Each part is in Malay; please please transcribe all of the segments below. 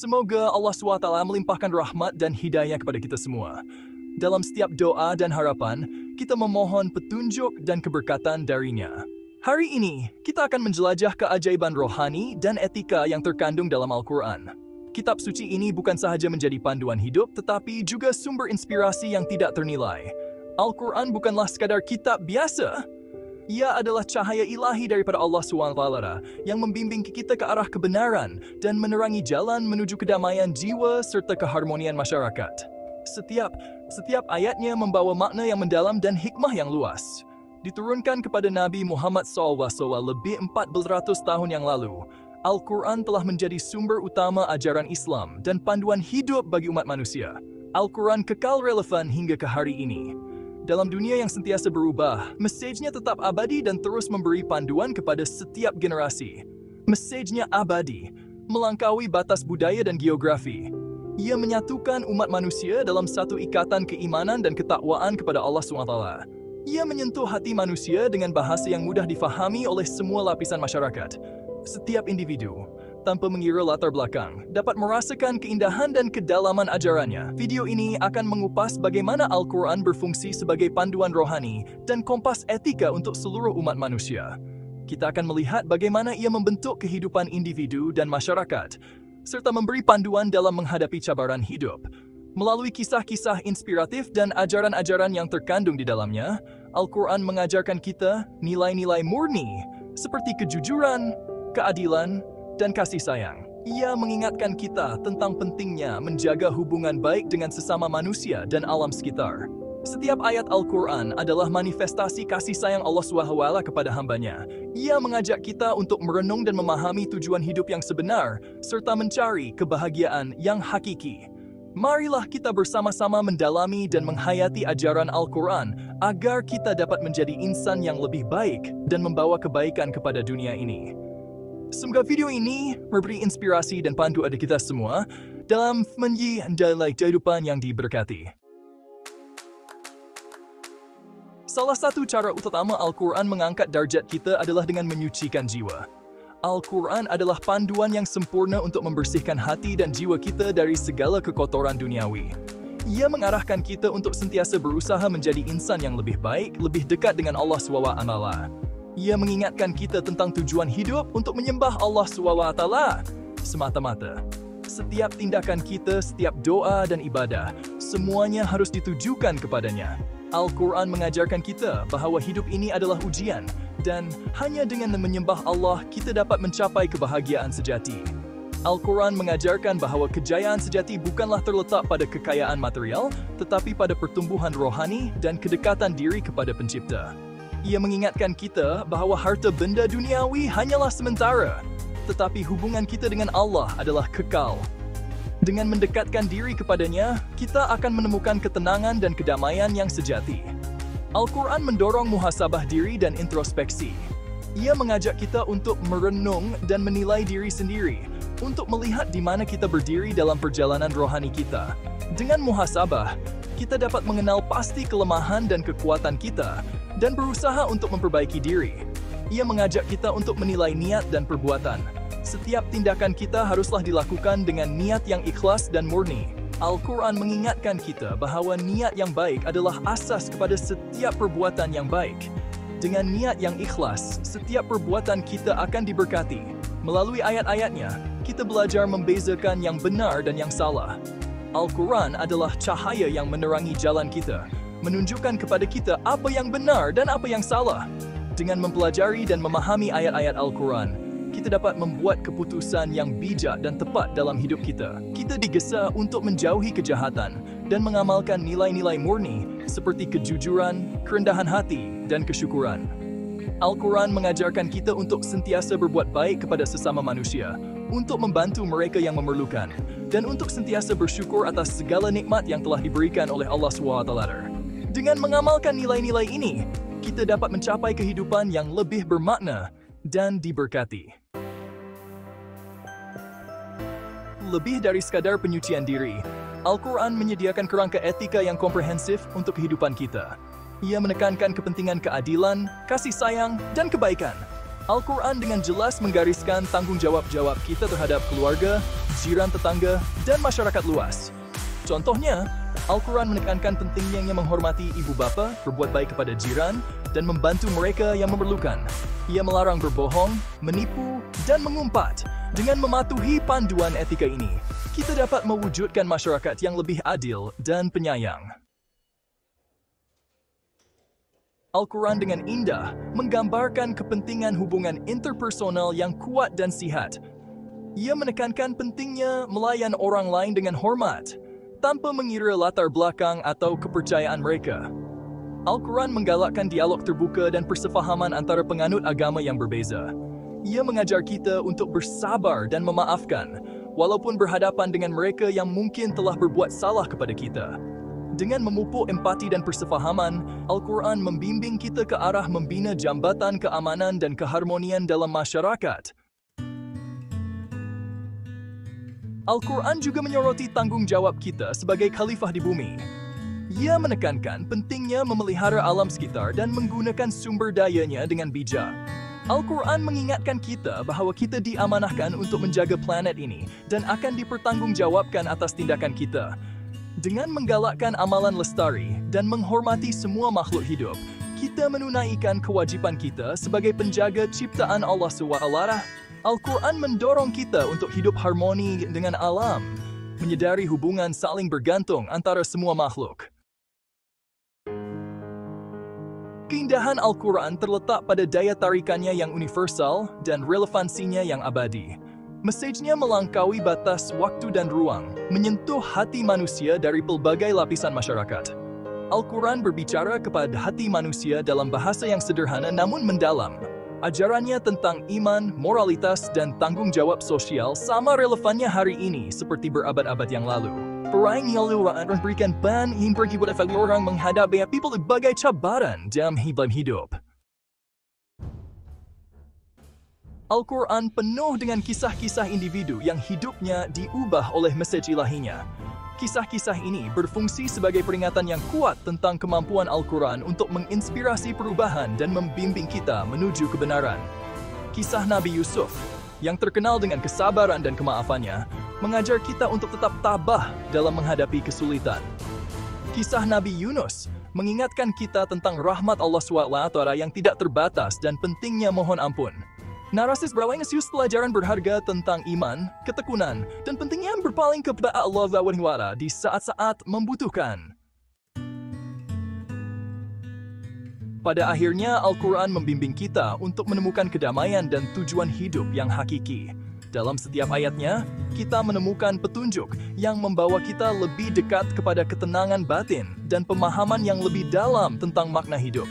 Semoga Allah SWT melimpahkan rahmat dan hidayah kepada kita semua. Dalam setiap doa dan harapan, kita memohon petunjuk dan keberkatan darinya. Hari ini, kita akan menjelajah keajaiban rohani dan etika yang terkandung dalam Al-Quran. Kitab suci ini bukan sahaja menjadi panduan hidup, tetapi juga sumber inspirasi yang tidak ternilai. Al-Quran bukanlah sekadar kitab biasa. Ia adalah cahaya ilahi daripada Allah SWT yang membimbing kita ke arah kebenaran dan menerangi jalan menuju kedamaian jiwa serta keharmonian masyarakat. Setiap ayatnya membawa makna yang mendalam dan hikmah yang luas. Diturunkan kepada Nabi Muhammad SAW lebih 1400 tahun yang lalu, Al-Quran telah menjadi sumber utama ajaran Islam dan panduan hidup bagi umat manusia. Al-Quran kekal relevan hingga ke hari ini. Dalam dunia yang sentiasa berubah, mesejnya tetap abadi dan terus memberi panduan kepada setiap generasi. Mesejnya abadi, melampaui batas budaya dan geografi. Ia menyatukan umat manusia dalam satu ikatan keimanan dan ketakwaan kepada Allah SWT. Ia menyentuh hati manusia dengan bahasa yang mudah difahami oleh semua lapisan masyarakat. Setiap individu, tanpa mengira latar belakang, dapat merasakan keindahan dan kedalaman ajarannya. Video ini akan mengupas bagaimana Al-Quran berfungsi sebagai panduan rohani dan kompas etika untuk seluruh umat manusia. Kita akan melihat bagaimana ia membentuk kehidupan individu dan masyarakat, serta memberi panduan dalam menghadapi cabaran hidup. Melalui kisah-kisah inspiratif dan ajaran-ajaran yang terkandung di dalamnya, Al-Quran mengajarkan kita nilai-nilai murni seperti kejujuran, keadilan, dan kasih sayang. Ia mengingatkan kita tentang pentingnya menjaga hubungan baik dengan sesama manusia dan alam sekitar. Setiap ayat Al-Quran adalah manifestasi kasih sayang Allah SWT kepada hambanya. Ia mengajak kita untuk merenung dan memahami tujuan hidup yang sebenar, serta mencari kebahagiaan yang hakiki. Marilah kita bersama-sama mendalami dan menghayati ajaran Al-Quran agar kita dapat menjadi insan yang lebih baik dan membawa kebaikan kepada dunia ini. Semoga video ini memberi inspirasi dan pandu ada kita semua dalam menjalani kehidupan yang diberkati. Salah satu cara utama Al-Quran mengangkat darjat kita adalah dengan menyucikan jiwa. Al-Quran adalah panduan yang sempurna untuk membersihkan hati dan jiwa kita dari segala kekotoran duniawi. Ia mengarahkan kita untuk sentiasa berusaha menjadi insan yang lebih baik, lebih dekat dengan Allah SWT. Ia mengingatkan kita tentang tujuan hidup untuk menyembah Allah SWT semata-mata. Setiap tindakan kita, setiap doa dan ibadah, semuanya harus ditujukan kepadanya. Al-Quran mengajarkan kita bahawa hidup ini adalah ujian, dan hanya dengan menyembah Allah kita dapat mencapai kebahagiaan sejati. Al-Quran mengajarkan bahawa kejayaan sejati bukanlah terletak pada kekayaan material, tetapi pada pertumbuhan rohani dan kedekatan diri kepada Pencipta. Ia mengingatkan kita bahawa harta benda duniawi hanyalah sementara, tetapi hubungan kita dengan Allah adalah kekal. Dengan mendekatkan diri kepadanya, kita akan menemukan ketenangan dan kedamaian yang sejati. Al-Quran mendorong muhasabah diri dan introspeksi. Ia mengajak kita untuk merenung dan menilai diri sendiri, untuk melihat di mana kita berdiri dalam perjalanan rohani kita. Dengan muhasabah, kita dapat mengenal pasti kelemahan dan kekuatan kita, dan berusaha untuk memperbaiki diri. Ia mengajak kita untuk menilai niat dan perbuatan. Setiap tindakan kita haruslah dilakukan dengan niat yang ikhlas dan murni. Al-Quran mengingatkan kita bahawa niat yang baik adalah asas kepada setiap perbuatan yang baik. Dengan niat yang ikhlas, setiap perbuatan kita akan diberkati. Melalui ayat-ayatnya, kita belajar membezakan yang benar dan yang salah. Al-Quran adalah cahaya yang menerangi jalan kita, menunjukkan kepada kita apa yang benar dan apa yang salah. Dengan mempelajari dan memahami ayat-ayat Al-Quran, kita dapat membuat keputusan yang bijak dan tepat dalam hidup kita. Kita digesa untuk menjauhi kejahatan dan mengamalkan nilai-nilai murni seperti kejujuran, kerendahan hati, dan kesyukuran. Al-Quran mengajarkan kita untuk sentiasa berbuat baik kepada sesama manusia, untuk membantu mereka yang memerlukan, dan untuk sentiasa bersyukur atas segala nikmat yang telah diberikan oleh Allah SWT. Dengan mengamalkan nilai-nilai ini, kita dapat mencapai kehidupan yang lebih bermakna dan diberkati. Lebih dari sekadar penyucian diri, Al-Quran menyediakan kerangka etika yang komprehensif untuk kehidupan kita. Ia menekankan kepentingan keadilan, kasih sayang, dan kebaikan. Al-Quran dengan jelas menggariskan tanggung jawab kita terhadap keluarga, jiran tetangga, dan masyarakat luas. Contohnya, Al-Quran menekankan pentingnya menghormati ibu bapa, berbuat baik kepada jiran, dan membantu mereka yang memerlukan. Ia melarang berbohong, menipu, dan mengumpat. Dengan mematuhi panduan etika ini, kita dapat mewujudkan masyarakat yang lebih adil dan penyayang. Al-Quran dengan indah menggambarkan kepentingan hubungan interpersonal yang kuat dan sihat. Ia menekankan pentingnya melayan orang lain dengan hormat, tanpa mengira latar belakang atau kepercayaan mereka. Al-Quran menggalakkan dialog terbuka dan persefahaman antara penganut agama yang berbeza. Ia mengajar kita untuk bersabar dan memaafkan, walaupun berhadapan dengan mereka yang mungkin telah berbuat salah kepada kita. Dengan memupuk empati dan persefahaman, Al-Quran membimbing kita ke arah membina jambatan keamanan dan keharmonian dalam masyarakat. Al-Quran juga menyoroti tanggung jawab kita sebagai khalifah di bumi. Ia menekankan pentingnya memelihara alam sekitar dan menggunakan sumber dayanya dengan bijak. Al-Quran mengingatkan kita bahawa kita diamanahkan untuk menjaga planet ini dan akan dipertanggungjawabkan atas tindakan kita. Dengan menggalakkan amalan lestari dan menghormati semua makhluk hidup, kita menunaikan kewajiban kita sebagai penjaga ciptaan Allah SWT. Al-Quran mendorong kita untuk hidup harmoni dengan alam, menyedari hubungan saling bergantung antara semua makhluk. Keindahan Al-Quran terletak pada daya tarikannya yang universal dan relevansinya yang abadi. Mesejnya melangkaui batas waktu dan ruang, menyentuh hati manusia dari pelbagai lapisan masyarakat. Al-Quran berbicara kepada hati manusia dalam bahasa yang sederhana namun mendalam. Ajarannya tentang iman, moralitas, dan tanggung jawab sosial sama relevannya hari ini seperti berabad-abad yang lalu. Perang yang memberikan ban yang pergi pada orang menghadapi pelbagai cabaran dalam hidup. Al-Quran penuh dengan kisah-kisah individu yang hidupnya diubah oleh mesej ilahinya. Kisah-kisah ini berfungsi sebagai peringatan yang kuat tentang kemampuan Al-Quran untuk menginspirasi perubahan dan membimbing kita menuju kebenaran. Kisah Nabi Yusuf, yang terkenal dengan kesabaran dan kemaafannya, mengajar kita untuk tetap tabah dalam menghadapi kesulitan. Kisah Nabi Yunus mengingatkan kita tentang rahmat Allah SWT yang tidak terbatas dan pentingnya mohon ampun. Narasi berbagai pelajaran berharga tentang iman, ketekunan, dan pentingnya berpaling kepada Allah SWT di saat-saat membutuhkan. Pada akhirnya, Al-Quran membimbing kita untuk menemukan kedamaian dan tujuan hidup yang hakiki. Dalam setiap ayatnya, kita menemukan petunjuk yang membawa kita lebih dekat kepada ketenangan batin dan pemahaman yang lebih dalam tentang makna hidup.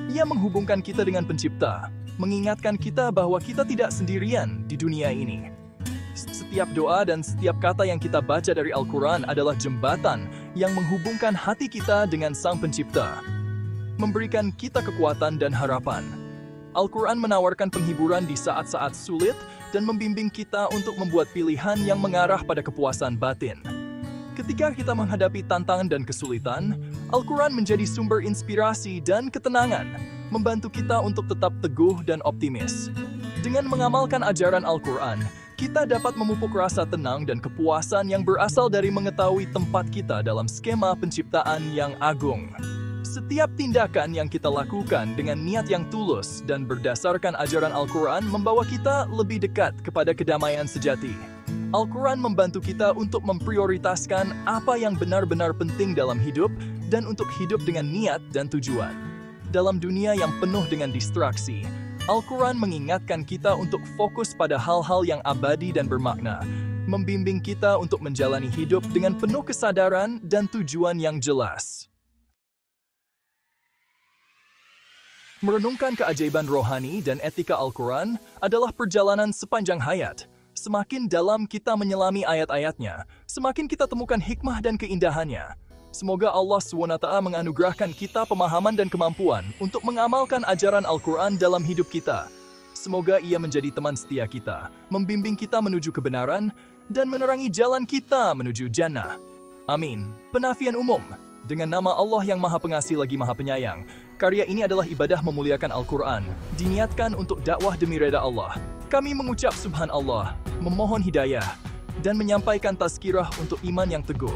Ia menghubungkan kita dengan Pencipta, mengingatkan kita bahwa kita tidak sendirian di dunia ini. Setiap doa dan setiap kata yang kita baca dari Al-Quran adalah jembatan yang menghubungkan hati kita dengan Sang Pencipta, memberikan kita kekuatan dan harapan. Al-Quran menawarkan penghiburan di saat-saat sulit dan membimbing kita untuk membuat pilihan yang mengarah pada kepuasan batin. Ketika kita menghadapi tantangan dan kesulitan, Al-Quran menjadi sumber inspirasi dan ketenangan, membantu kita untuk tetap teguh dan optimis. Dengan mengamalkan ajaran Al-Quran, kita dapat memupuk rasa tenang dan kepuasan yang berasal dari mengetahui tempat kita dalam skema penciptaan yang agung. Setiap tindakan yang kita lakukan dengan niat yang tulus dan berdasarkan ajaran Al-Quran membawa kita lebih dekat kepada kedamaian sejati. Al-Quran membantu kita untuk memprioritaskan apa yang benar-benar penting dalam hidup dan untuk hidup dengan niat dan tujuan. Dalam dunia yang penuh dengan distraksi, Al-Quran mengingatkan kita untuk fokus pada hal-hal yang abadi dan bermakna, membimbing kita untuk menjalani hidup dengan penuh kesadaran dan tujuan yang jelas. Merenungkan keajaiban rohani dan etika Al-Quran adalah perjalanan sepanjang hayat. Semakin dalam kita menyelami ayat-ayatnya, semakin kita temukan hikmah dan keindahannya. Semoga Allah SWT menganugerahkan kita pemahaman dan kemampuan untuk mengamalkan ajaran Al-Quran dalam hidup kita. Semoga Ia menjadi teman setia kita, membimbing kita menuju kebenaran, dan menerangi jalan kita menuju jannah. Amin. Penafian umum. Dengan nama Allah yang Maha Pengasih lagi Maha Penyayang, Karya ini adalah ibadah memuliakan Al-Quran, diniatkan untuk dakwah demi reda Allah. Kami mengucap subhanallah, memohon hidayah, dan menyampaikan tazkirah untuk iman yang teguh.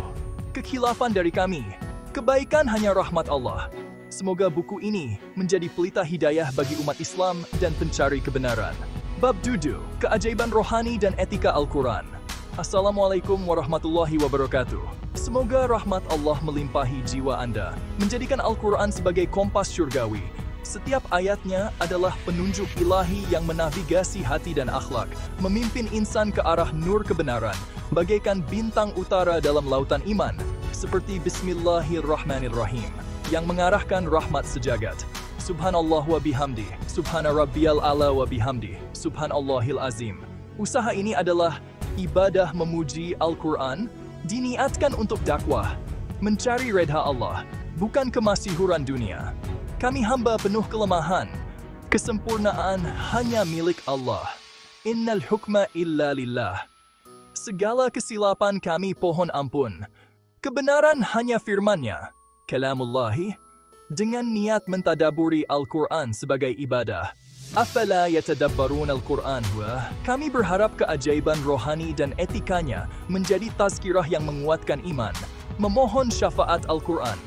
Kekhilafan dari kami, kebaikan hanya rahmat Allah. Semoga buku ini menjadi pelita hidayah bagi umat Islam dan pencari kebenaran. Bab 7, Keajaiban Rohani dan Etika Al-Quran. Assalamualaikum warahmatullahi wabarakatuh. Semoga rahmat Allah melimpahi jiwa Anda, menjadikan Al-Quran sebagai kompas syurgawi. Setiap ayatnya adalah penunjuk ilahi yang menavigasi hati dan akhlak, memimpin insan ke arah nur kebenaran, bagaikan bintang utara dalam lautan iman, seperti Bismillahirrahmanirrahim, yang mengarahkan rahmat sejagat. Subhanallah wa bihamdi, subhana rabbiyal ala wa bihamdi, subhanallahil azim. Usaha ini adalah ibadah memuji Al-Quran, diniatkan untuk dakwah, mencari redha Allah, bukan kemasyhuran dunia. Kami hamba penuh kelemahan, kesempurnaan hanya milik Allah. Innal hukma illa lillah. Segala kesilapan kami pohon ampun. Kebenaran hanya firman-Nya, kalamullahi, dengan niat mentadaburi Al-Quran sebagai ibadah. Afala yatadabbarun Al-Quran huwa. Kami berharap keajaiban rohani dan etikanya menjadi tazkirah yang menguatkan iman, memohon syafaat Al-Quran,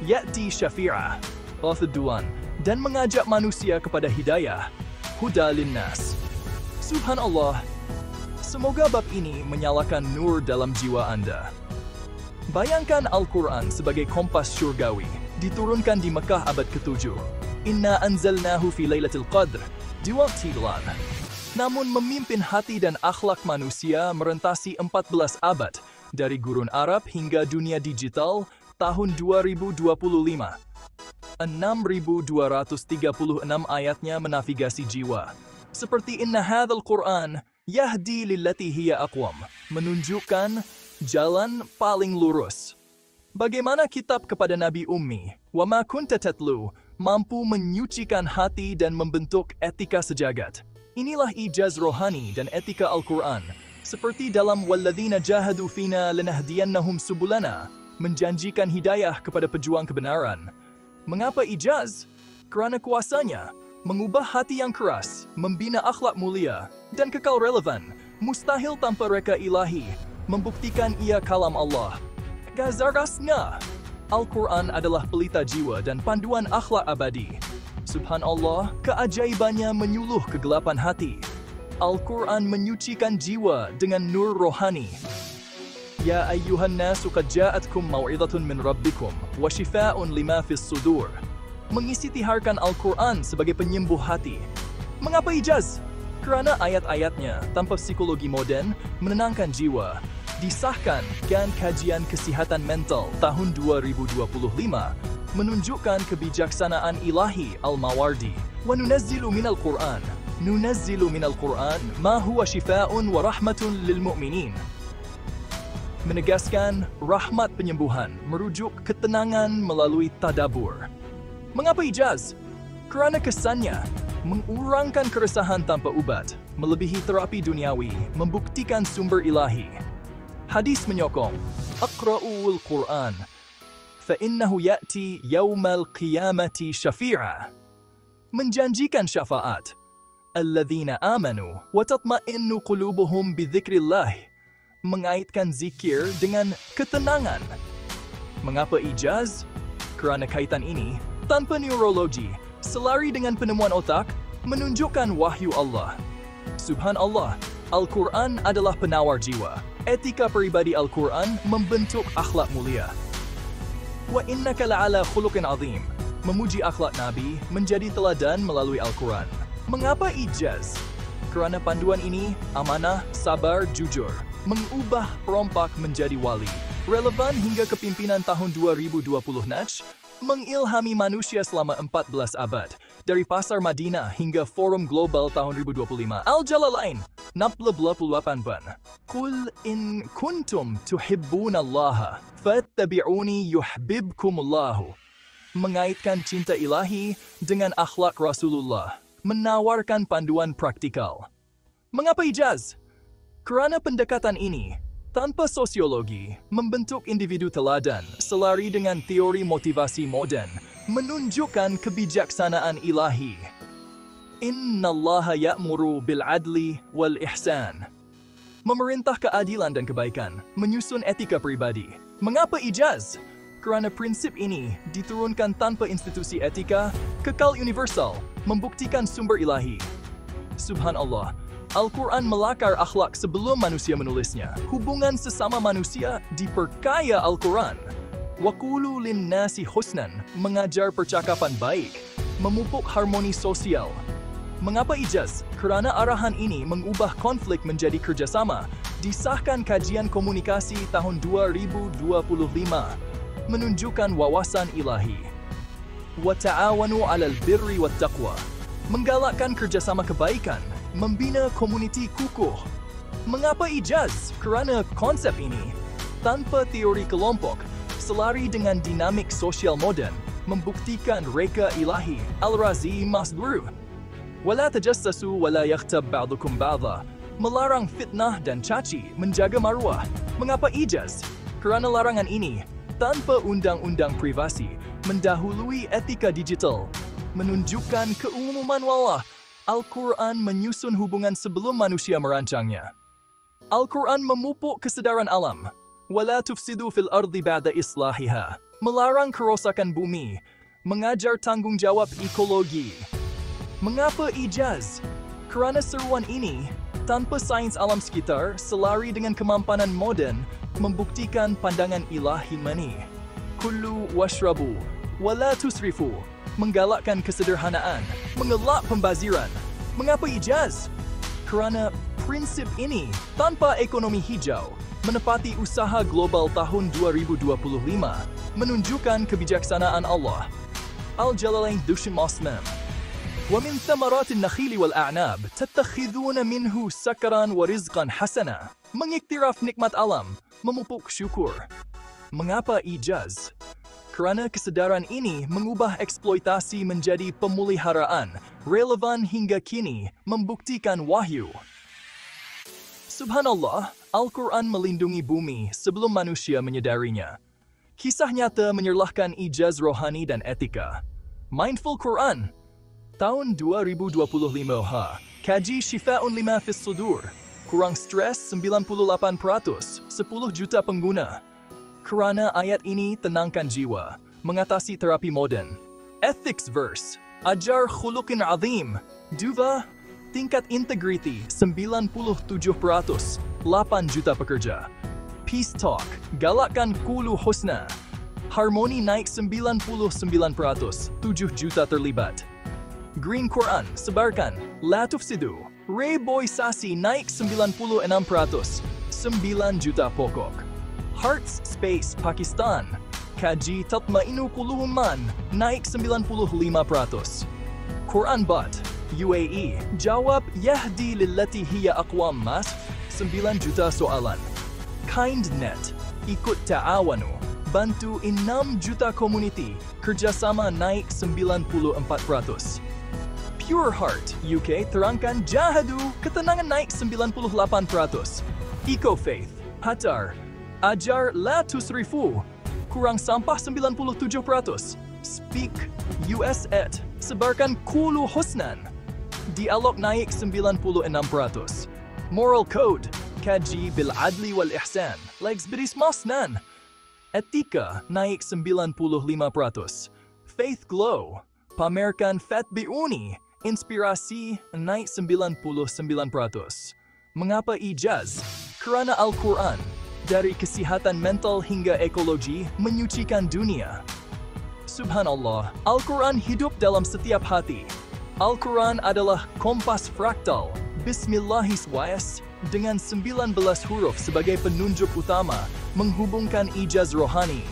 ya'ti syafi'ah, Rafiduan, dan mengajak manusia kepada hidayah, huda linnas. Subhanallah, semoga bab ini menyalakan nur dalam jiwa Anda. Bayangkan Al-Quran sebagai kompas syurgawi, diturunkan di Mekah abad ke-7. Inna anzalnahu fi lailatul qadr, di waktu bulan. Namun memimpin hati dan akhlak manusia merentasi 14 abad, dari gurun Arab hingga dunia digital tahun 2025. 6.236 ayatnya menavigasi jiwa. Seperti inna hadzal Qur'an yahdi lillati hiya aqwam, menunjukkan jalan paling lurus. Bagaimana kitab kepada Nabi Ummi, wa ma kunta tatlu, mampu menyucikan hati dan membentuk etika sejagat. Inilah ijaz rohani dan etika Al-Quran. Seperti dalam walladzina jahadu fina lanahdiyannahum subulana, menjanjikan hidayah kepada pejuang kebenaran. Mengapa ijaz? Kerana kuasanya mengubah hati yang keras, membina akhlak mulia, dan kekal relevan, mustahil tanpa reka ilahi, membuktikan ia kalam Allah. Gazarasnya, Al-Quran adalah pelita jiwa dan panduan akhlak abadi. Subhanallah, keajaibannya menyuluh kegelapan hati. Al-Quran menyucikan jiwa dengan nur rohani. Ya ayyuhan nasu qad ja'atkum mau'izatun min rabbikum wa shifaa'un lima fis sudur. Mengisi-tiharkan Al-Quran sebagai penyembuh hati. Mengapa ijaz? Kerana ayat-ayatnya tanpa psikologi modern menenangkan jiwa. Disahkan dengan kajian kesihatan mental tahun 2025 menunjukkan kebijaksanaan ilahi Al-Mawardi. Wa nunazzilu minal Qur'an. Nunazzilu minal Qur'an ma huwa shifaa'un wa rahmatun lil mu'minin. Menegaskan rahmat penyembuhan merujuk ketenangan melalui tadabur. Mengapa ijaz? Kerana kesannya mengurangkan keresahan tanpa ubat, melebihi terapi duniawi, membuktikan sumber ilahi. Hadis menyokong, Aqra'ul Qur'an, fa'innahu ya'ti yawmal qiyamati syafi'a. Menjanjikan syafaat. Alladzina amanu wa tatma'innu qulubuhum bidzikrillah. Mengaitkan zikir dengan ketenangan. Mengapa ijaz? Kerana kaitan ini, tanpa neurologi, selari dengan penemuan otak, menunjukkan wahyu Allah. Subhanallah, Al-Quran adalah penawar jiwa. Etika peribadi Al-Quran membentuk akhlak mulia. Wa innaka la'ala khuluqin azim. Memuji akhlak Nabi menjadi teladan melalui Al-Quran. Mengapa ijaz? Kerana panduan ini amanah, sabar, jujur, mengubah perompak menjadi wali, relevan hingga kepimpinan tahun 2020 Najm, mengilhami manusia selama 14 abad, dari pasar Madinah hingga forum global tahun 2025. Al-Jalalain, 68 ban. Qul in kuntum tuhibbunallaha, fattabi'uni yuhibbukumullahu. Mengaitkan cinta ilahi dengan akhlak Rasulullah, menawarkan panduan praktikal. Mengapa ijaz? Kerana pendekatan ini, tanpa sosiologi, membentuk individu teladan, selari dengan teori motivasi moden, menunjukkan kebijaksanaan ilahi. Innallaha ya'muru bil adli wal ihsan. Memerintah keadilan dan kebaikan, menyusun etika pribadi. Mengapa ijaz? Kerana prinsip ini diturunkan tanpa institusi etika, kekal universal, membuktikan sumber ilahi. Subhanallah, Al-Quran melakar akhlak sebelum manusia menulisnya. Hubungan sesama manusia diperkaya Al-Quran. Waqulu linnasi husnan, mengajar percakapan baik, memupuk harmoni sosial. Mengapa ijaz? Kerana arahan ini mengubah konflik menjadi kerjasama. Disahkan kajian komunikasi tahun 2025, menunjukkan wawasan ilahi. Wa ta'awanu 'alal birri wat taqwa, menggalakkan kerjasama kebaikan, membina komuniti kukuh. Mengapa ijaz? Kerana konsep ini, tanpa teori kelompok, selari dengan dinamik sosial moden, membuktikan reka ilahi. Al-Razi Masdru. Wala tajassasu wala yaghtab ba'dukum ba'dha, melarang fitnah dan caci, menjaga maruah. Mengapa ijaz? Kerana larangan ini, tanpa undang-undang privasi, mendahului etika digital, menunjukkan keumuman wallah. Al-Quran menyusun hubungan sebelum manusia merancangnya. Al-Quran memupuk kesedaran alam. Wala tufsidu fil ardi ba'da islahiha, melarang kerosakan bumi, mengajar tanggungjawab ekologi. Mengapa ijaz? Kerana seruan ini, tanpa sains alam sekitar, selari dengan kemampanan moden, membuktikan pandangan ilahi mani. Kullu washrabu, wala tusrifu, menggalakkan kesederhanaan, mengelak pembaziran. Mengapa ijaz? Kerana prinsip ini, tanpa ekonomi hijau, menepati usaha global tahun 2025, menunjukkan kebijaksanaan Allah. Al-Jalalain Dushin Muslim. وَمِنْ ثَمَرَاتِ النَّخِيلِ وَالْأَعْنَابِ تَتَّخِذُونَ مِنْهُ سَكَرًا وَرِزْقًا حَسَنًا. Mengiktiraf nikmat alam, memupuk syukur. Mengapa ijaz? Kerana kesedaran ini mengubah eksploitasi menjadi pemeliharaan, relevan hingga kini, membuktikan wahyu. Subhanallah, Al-Quran melindungi bumi sebelum manusia menyadarinya. Kisah nyata menyerlahkan ijaz rohani dan etika. Mindful Quran. Tahun 2025, kaji Shifa'un lima fis sudur. Kurang stres 98%, 10 juta pengguna. Kerana ayat ini tenangkan jiwa, mengatasi terapi moden. Ethics verse, ajar khuluqin azim. Duva, tingkat integrity 97%, 8 juta pekerja. Peace Talk, galakkan kulu husna. Harmoni naik 99%, 7 juta terlibat. Green Quran, sebarkan, la tufsidu. Reboisasi naik 96%, 9 juta pokok. Hearts Space Pakistan, kaji tatmainu quluhum man, naik 95%. Quran Bot, UAE, jawab yahdi lillati hiya aqwam mas, 9 juta soalan. KindNet, ikut ta'awanu, bantu 6 juta komuniti, kerjasama naik 94%. Pure Heart, UK, terangkan jahadu, ketenangan naik 98%. Eco Faith, Hatar, ajar la tusrifu, kurang sampah 97%. Speak, US8, sebarkan kulu husnan, dialog naik 96%. Moral Code, kaji bil adli wal ihsan, legs bidis masnan. Etika naik 95%. Faith Glow, pamerkan fatbi'uni, inspirasi naik 99%. Mengapa ijaz? Kerana Al-Quran, dari kesihatan mental hingga ekologi, menyucikan dunia. Subhanallah, Al-Quran hidup dalam setiap hati. Al-Quran adalah kompas fraktal, Bismillahirrahmanirrahim, dengan 19 huruf sebagai penunjuk utama, menghubungkan ijaz rohani,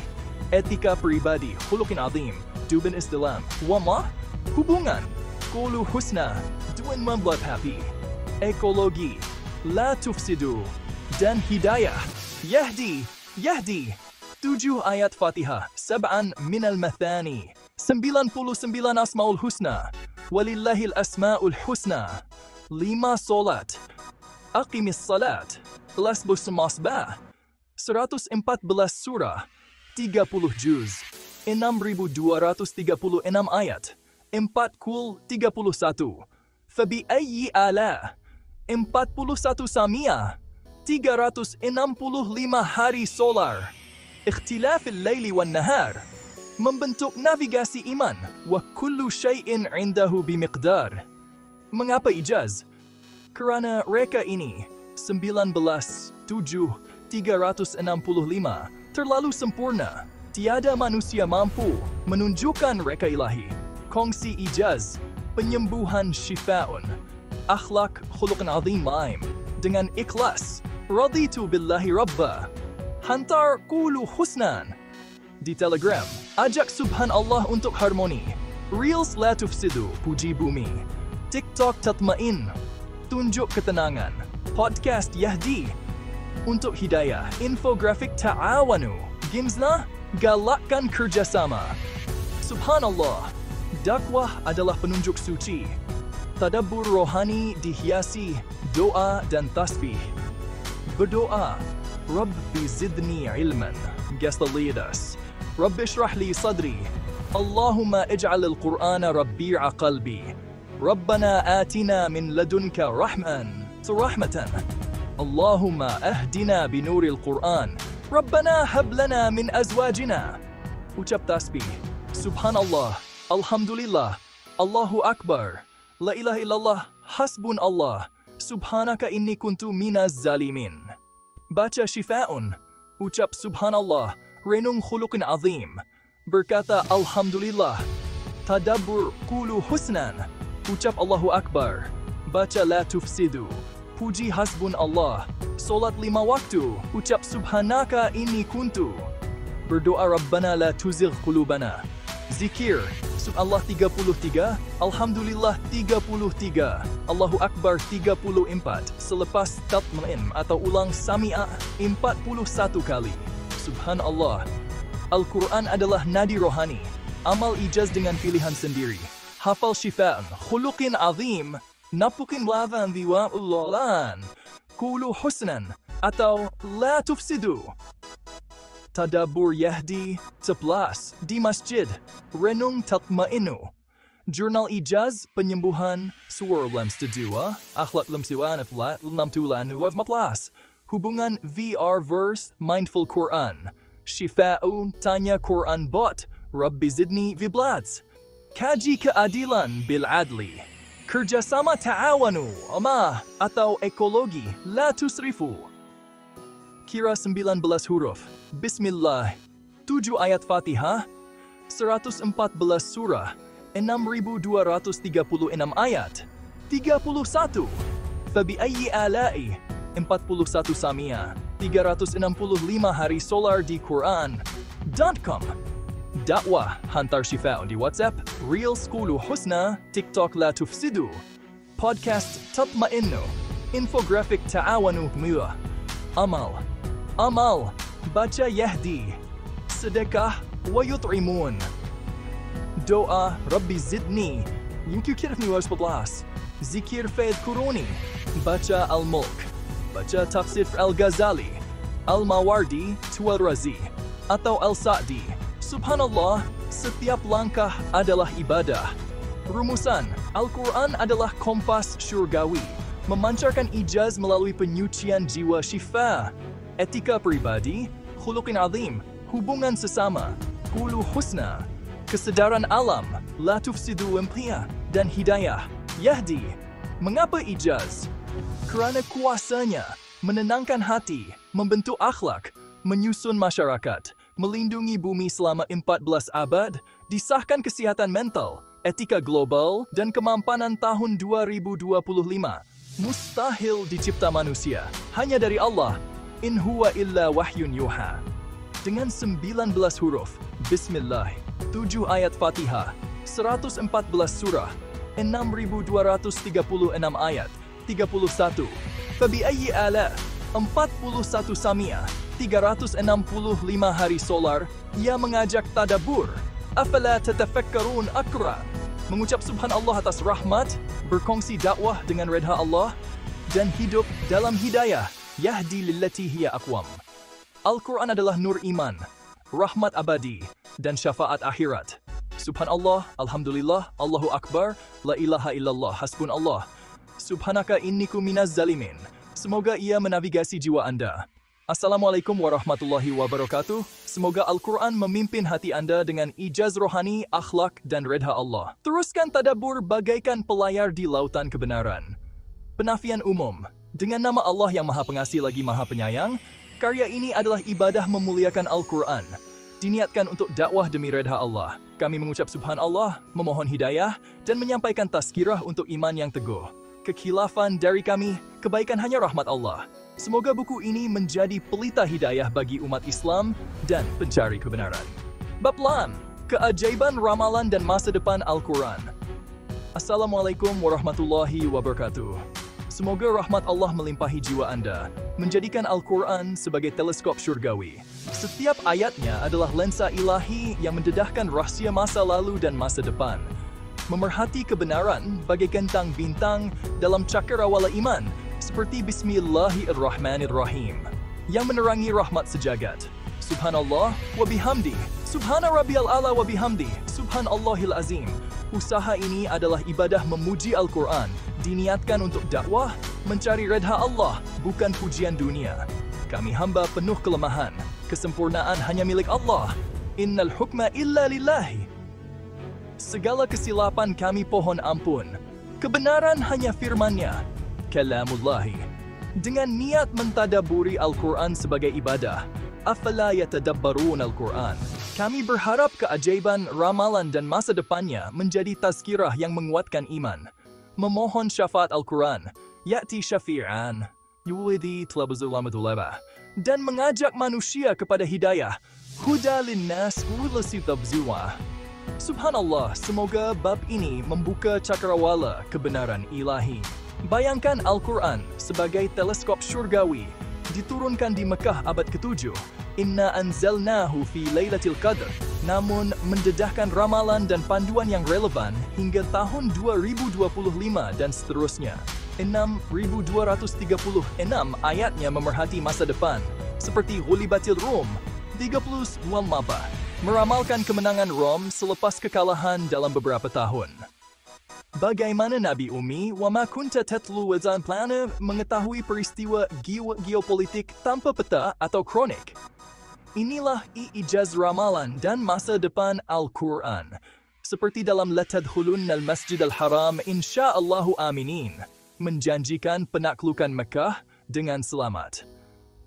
etika pribadi, khuluqin azim, dubin istilam, wamah, hubungan, qulu husna, doing membuat happy, ekologi, la tufsidu, dan hidayah, yahdi, 7 ayat Fatihah, 7 minal mathani, 99 asmaul husna, walillahil asmaul husna, 5 solat, aqimis salat, 11 masbah, 114 surah, 30 juz, 6,236 ayat. 4-31. Fabi'ayyi ala. 41 samiyah. 365 hari solar. Ikhtilaf al-layli wan nahar. Membentuk navigasi iman. Wa kullu syai'in indahu bimiqdar. Mengapa ijaz? Kerana reka ini 19:7-365 terlalu sempurna. Tiada manusia mampu menunjukkan reka ilahi. Kongsi ijaz, penyembuhan syifa'un. Akhlak khuluqan azim maim. Dengan ikhlas. Raditu billahi rabba. Hantar qulu husnan. Di Telegram, ajak subhanallah untuk harmoni. Reels la tufsidu, puji bumi. TikTok tatmain, tunjuk ketenangan. Podcast Yahdi, untuk hidayah. Infografik ta'awanu, Gimsna, galakkan kerjasama. Subhanallah, dakwah adalah penunjuk suci. Tadabbur rohani dihiasi doa dan tasbih. Berdoa, Rabbi zidni ilman. Gastalidas, Rabbi shrah li sadri. Allahumma ij'al al-Qur'ana rabbi'a qalbi. Rabbana atina min ladunka rahmatan. Allahumma ahdina binuril Qur'an. Rabbana hab lana min azwajina. Ucap tasbih. Subhanallah, Alhamdulillah, Allahu Akbar. La ilaha illallah, hasbun Allah. Subhanaka inni kuntu minaz zalimin. Baca syifa'un. Ucap subhanallah. Renung khuluqin azim. Berkata Alhamdulillah. Tadabbur qulu husnan. Ucap Allahu Akbar. Baca la tufsidu. Puji hasbun Allah. Solat 5 waktu. Ucap subhanaka inni kuntu. Berdoa Rabbana la tuzigh qulubana. Zikir. Subhanallah 33, Alhamdulillah 33, Allahu Akbar 34, selepas tatmain atau ulang sami'ah 41 kali. Subhanallah. Al-Quran adalah nadi rohani, amal ijaz dengan pilihan sendiri. Hafal syifa'an, khuluqin azim, napukin lavan diwa'ulolan, qulu husnan, atau la tufsidu. Tadabbur Yahdi 11 di masjid. Renung tatmainu. Jurnal ijaz penyembuhan suara lemstedua. Akhlak lemsiwan aflat 6 hubungan VR verse mindful Quran. Shifa'un tanya Quran bot. Rabbi zidni viblats. Kaji keadilan bil adli. Kerjasama ta'awanu amah atau ekologi la tusrifu. Kira 19 huruf. Bismillah. 7 ayat Fatihah. 114 surah. 6,236 ayat. 31. Fabi'ayyi ala'i. 41 samiyah. 365 hari solar di Quran.com. Dakwah hantar syifa'un di WhatsApp. Reels qulu husna. TikTok la tufsidu. Podcast tatmainnu. Infografik ta'awanu muah. Amal. Baca Yahdi. Sedekah wa yut'imun. Doa Rabbi zidni. Yukir 11. Zikir Faid Kuruni. Baca Al-Mulk. Baca Tafsir Al-Ghazali. Al-Mawardi Tual-Razi. Atau Al-Sa'di. Subhanallah, setiap langkah adalah ibadah. Rumusan, Al-Quran adalah kompas syurgawi. Memancarkan ijaz melalui penyucian jiwa syifa. Etika pribadi, khuluqin azim, hubungan sesama, qulu husna, kesedaran alam, la tufsidu empia, dan hidayah. Yahdi. Mengapa ijaz? Kerana kuasanya menenangkan hati, membentuk akhlak, menyusun masyarakat, melindungi bumi selama 14 abad, disahkan kesihatan mental, etika global, dan kemampanan tahun 2025. Mustahil dicipta manusia, hanya dari Allah. In huwa illa wahyun yuha. Dengan 19 huruf, Bismillah, 7 ayat Fatihah, 114 surah, 6,236 ayat, 31. Fabi'ayyi ala, 41 samiyah, 365 hari solar, ia mengajak tadabbur. Afala tatafakkarun akra. Mengucap subhanallah atas rahmat, berkongsi dakwah dengan redha Allah, dan hidup dalam hidayah. Yahdi lillati hiya aqwam. Al-Quran adalah nur iman, rahmat abadi, dan syafaat akhirat. Subhanallah, Alhamdulillah, Allahu Akbar, La ilaha illallah, Hasbunallah. Subhanaka inniku minaz zalimin. Semoga ia menavigasi jiwa Anda. Assalamualaikum warahmatullahi wabarakatuh. Semoga Al-Quran memimpin hati Anda dengan ijaz rohani, akhlak, dan redha Allah. Teruskan tadabbur bagaikan pelayar di lautan kebenaran. Penafian umum. Dengan nama Allah yang Maha Pengasih lagi Maha Penyayang, karya ini adalah ibadah memuliakan Al-Quran. Diniatkan untuk dakwah demi redha Allah. Kami mengucap subhanallah, memohon hidayah, dan menyampaikan tazkirah untuk iman yang teguh. Kekhilafan dari kami, kebaikan hanya rahmat Allah. Semoga buku ini menjadi pelita hidayah bagi umat Islam dan pencari kebenaran. Bab Lam, keajaiban ramalan dan masa depan Al-Quran. Assalamualaikum warahmatullahi wabarakatuh. Semoga rahmat Allah melimpahi jiwa Anda, menjadikan Al-Quran sebagai teleskop syurgawi. Setiap ayatnya adalah lensa ilahi yang mendedahkan rahsia masa lalu dan masa depan. Memerhati kebenaran bagaikan bintang dalam cakrawala iman, seperti Bismillahirrahmanirrahim, yang menerangi rahmat sejagat. Subhanallah wa bihamdi, Subhana Rabbiyal A'la wa bihamdi, Subhanallahil Azim. Usaha ini adalah ibadah memuji Al-Quran, diniatkan untuk dakwah, mencari redha Allah, bukan pujian dunia. Kami hamba penuh kelemahan, kesempurnaan hanya milik Allah. Innal hukma illa lillahi. Segala kesilapan kami pohon ampun. Kebenaran hanya firman-Nya, kalamullahi. Dengan niat mentadaburi Al-Quran sebagai ibadah, afala yatadabbarun Al-Quran. Kami berharap keajaiban, ramalan dan masa depannya menjadi tazkirah yang menguatkan iman. Memohon syafaat Al-Quran, ya'ti syafi'an, yuwidi tlabuzulamadulabah, dan mengajak manusia kepada hidayah, huda linnas ulasi tabzuwah. Subhanallah, semoga bab ini membuka cakrawala kebenaran ilahi. Bayangkan Al-Quran sebagai teleskop syurgawi, diturunkan di Mekah abad ke-7. Inna anzalnahu fi lailatul qadr. Namun mendedahkan ramalan dan panduan yang relevan hingga tahun 2025 dan seterusnya. 6236 ayatnya memerhati masa depan, seperti Ghulibatil Rum 30 Mabah, meramalkan kemenangan Rom selepas kekalahan dalam beberapa tahun. Bagaimana Nabi Ummi wa ma kunta tatlu wazan plana mengetahui peristiwa geopolitik tanpa peta atau kronik? Inilah ijaz ramalan dan masa depan Al-Quran. Seperti dalam La tadkhulunnal masjidal haram insyaallahu aminin, menjanjikan penaklukan Mekah dengan selamat.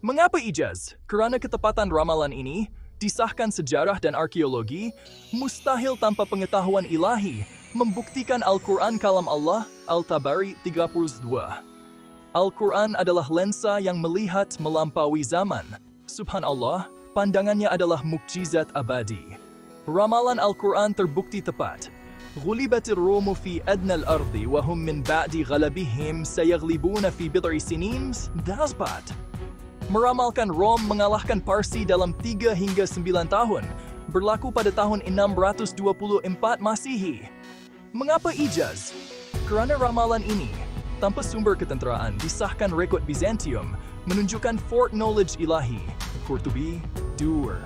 Mengapa ijaz? Kerana ketepatan ramalan ini disahkan sejarah dan arkeologi, mustahil tanpa pengetahuan ilahi, membuktikan Al-Quran kalam Allah. Al-Tabari 32. Al-Quran adalah lensa yang melihat melampaui zaman. Subhanallah, pandangannya adalah mukjizat abadi. Ramalan Al-Quran terbukti tepat. Ghulibatir Rumu fi adnal ardi wa hum min ba'di ghalabihim sayaglibuna fi bid'i sinin. Dasbat. Meramalkan Rom mengalahkan Parsi dalam 3 hingga 9 tahun, berlaku pada tahun 624 Masihi. Mengapa ijaz? Kerana ramalan ini, tanpa sumber ketenteraan, disahkan rekod Byzantium, menunjukkan fort knowledge ilahi. Qurtubi, Dur.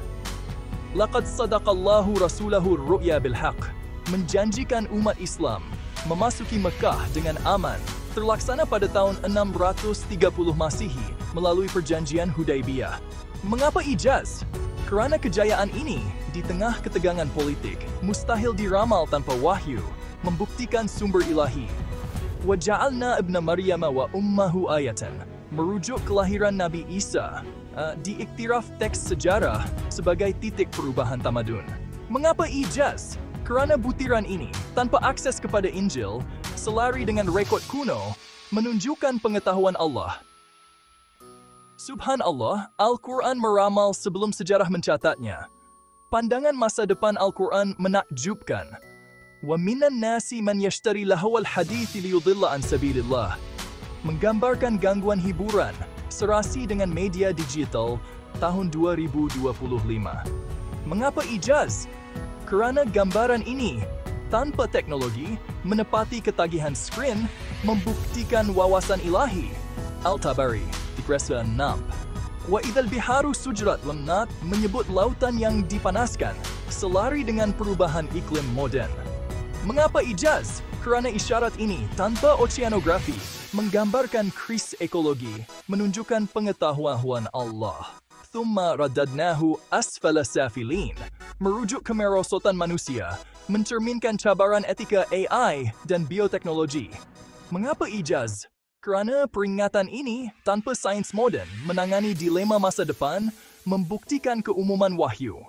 Laqad sadaqallahu rasulahu ru'ya bilhaq. Menjanjikan umat Islam memasuki Mekah dengan aman, terlaksana pada tahun 630 Masihi melalui perjanjian Hudaibiyah. Mengapa ijaz? Kerana kejayaan ini, di tengah ketegangan politik, mustahil diramal tanpa wahyu, membuktikan sumber ilahi. Wa ja'alna ibna Maryam wa ummahu ayatan. Merujuk kelahiran Nabi Isa, diiktiraf teks sejarah sebagai titik perubahan tamadun. Mengapa ijaz? Kerana butiran ini, tanpa akses kepada Injil, selari dengan rekod kuno, menunjukkan pengetahuan Allah. Subhanallah, Al-Quran meramal sebelum sejarah mencatatnya. Pandangan masa depan Al-Quran menakjubkan. Wa minan nasi man yashtari lahwal hadithi liyudilla an sabilillah. Menggambarkan gangguan hiburan, serasi dengan media digital tahun 2025. Mengapa ijaz? Kerana gambaran ini, tanpa teknologi, menepati ketagihan skrin, membuktikan wawasan ilahi. Al-Tabari, Digresa 6. Wa idzal biharu sujrat lemnat menyebut lautan yang dipanaskan selari dengan perubahan iklim moden. Mengapa ijaz? Kerana isyarat ini tanpa oceanografi menggambarkan kris ekologi, menunjukkan pengetahuan Allah. Thumma radadnahu asfala safilin, merujuk kemerosotan manusia, mencerminkan cabaran etika AI dan bioteknologi. Mengapa ijaz? Kerana peringatan ini tanpa sains moden menangani dilema masa depan, membuktikan keumuman wahyu.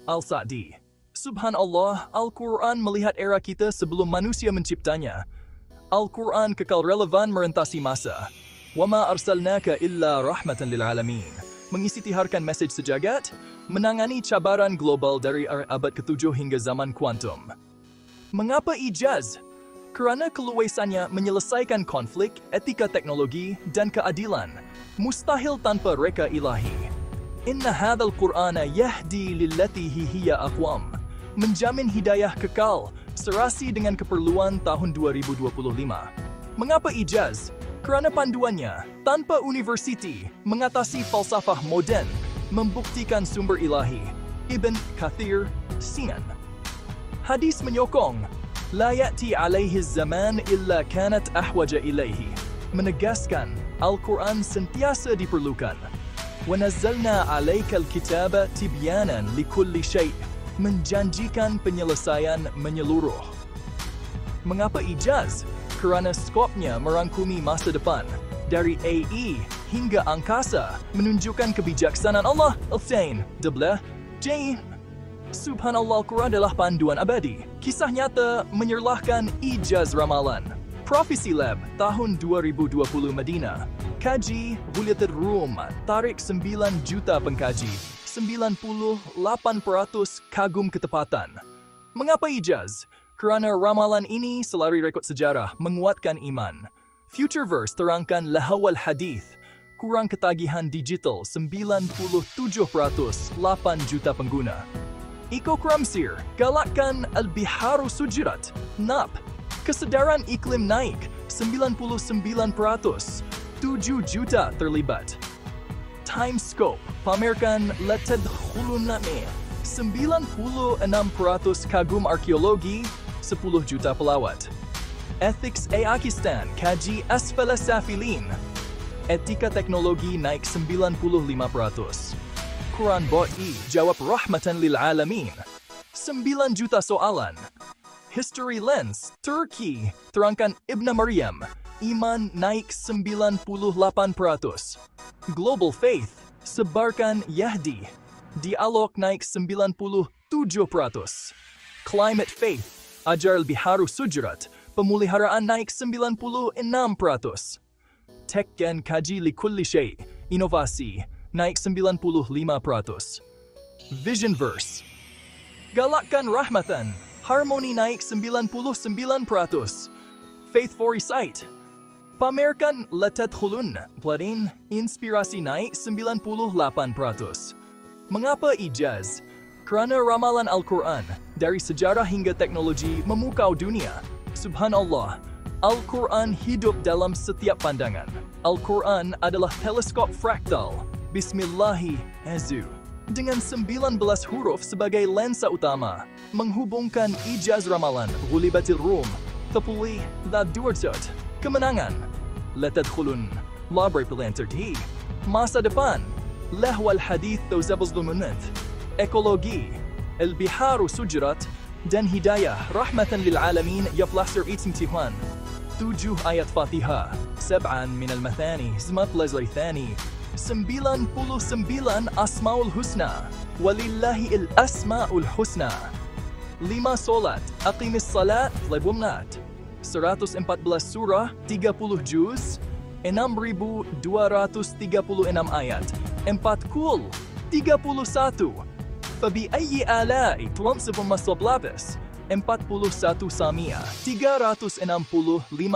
Al-Sa'di. Subhanallah, Al-Quran melihat era kita sebelum manusia menciptanya. Al-Quran kekal relevan merentasi masa. Wama arsalnaka illa rahmatan lil alamin. Mengisiharkan mesej sejagat, menangani cabaran global dari abad ke-7 hingga zaman kuantum. Mengapa ijaz? Kerana keluasannya menyelesaikan konflik, etika teknologi, dan keadilan, mustahil tanpa reka ilahi. Inna hadzal Qur'ana yahdi lillati hiya aqwam, menjamin hidayah kekal, serasi dengan keperluan tahun 2025. Mengapa ijaz? Kerana panduannya, tanpa universiti, mengatasi falsafah moden, membuktikan sumber ilahi. Ibn Kathir, Sinan. Hadis menyokong, La ya'ti alaihi zaman illa kanat ahwaja ilaihi, menegaskan Al-Quran sentiasa diperlukan. وَنَزَّلْنَا عَلَيْكَ الْكِتَابَ تِبْيَانًا لِكُلِّ شَيْءٍ, menjanjikan penyelesaian menyeluruh. Mengapa ijaz? Kerana skopnya merangkumi masa depan, dari AI hingga angkasa, menunjukkan kebijaksanaan Allah. Al-Tain, Deblah, Jain. Subhanallah, Al-Quran adalah panduan abadi. Kisah nyata menyerlahkan ijaz ramalan. Prophecy Lab, tahun 2020 Madinah. Kaji, Buletin Rum, tarik 9 juta pengkaji. 98% kagum ketepatan. Mengapa ijaz? Kerana ramalan ini selari rekod sejarah menguatkan iman. Futureverse terangkan lahawal hadith. Kurang ketagihan digital 97%, 8 juta pengguna. Iko Kramsir, galakkan Al-Biharu Sujirat, NAP. Kesedaran iklim naik, 99%, 7 juta terlibat. Timescope, pamerkan Letad Khuluname, 96% kagum arkeologi, 10 juta pelawat. Ethics Pakistan, kaji Asfala Safilin. Etika teknologi naik 95%. Quran Bot-E jawab rahmatan lil alamin. 9 juta soalan. History Lens, Turkey, terangkan Ibn Maryam. Iman naik 98%. Global Faith, sebarkan Yahdi. Dialog naik 97%. Climate Faith, ajar Al-Biharu Sujrat. Pemuliharaan naik 96%. Tech dan kaji likulli syai, inovasi, naik 95%. Visionverse, galakkan rahmatan, harmoni naik 99%. Faith Foresight, pamerkan Latadkhulun, pelarian, inspirasi naik 98%. Mengapa ijaz? Kerana ramalan Al-Quran, dari sejarah hingga teknologi memukau dunia. Subhanallah, Al-Quran hidup dalam setiap pandangan. Al-Quran adalah teleskop fraktal. Bismillahi Azu. Dengan 19 huruf sebagai lensa utama, menghubungkan ijaz ramalan, Ghulibatil Rum, Tepuli, Dursot, kemenangan, Latadkhulun, Labri Pelanterti, masa depan, Lahwal Hadith Tawzabazlumunat, ekologi, Al-Biharu Sujrat, dan hidayah, rahmatan lil alamin, yaflasir itimtihan. 7 ayat Fatihah, 7 min al-mathani, Zmat Lazlaithani, 99 Asmaul Husna, Walillahi al-Asmaul Husna. 5 solat, Aqimis salat, Lebumnat. 114 surah, 30 juz, 6,236 ayat. 4 kul, 31. Fabi ayyi ala'i tulamsibum masablabis. 41 samia, 365